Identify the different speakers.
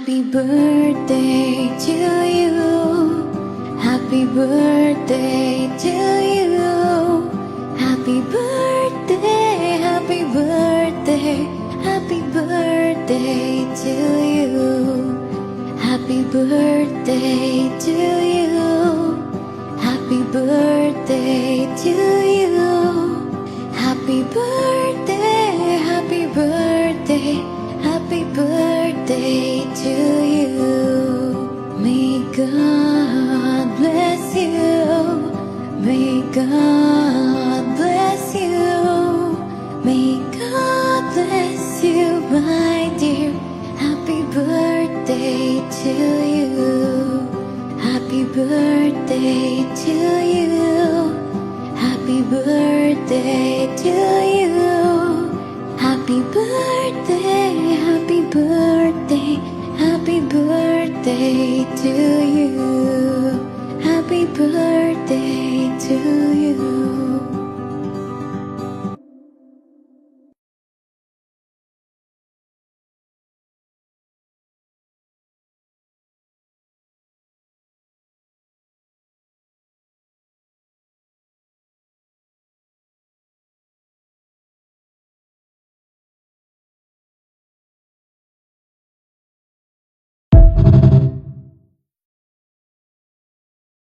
Speaker 1: Happy birthday to you. Happy birthday to you. Happy birthday, happy birthday, happy birthday to you. Happy birthday to you. Happy birthday to you. Happy birthday, happy birthday, happy birthday to you. May God bless you. May God bless you. May God bless you, my dear. Happy birthday to you. Happy birthday to you. Happy birthday to you. Happy birthday, happy birthday, happy birthday to you. Happy birthday to you.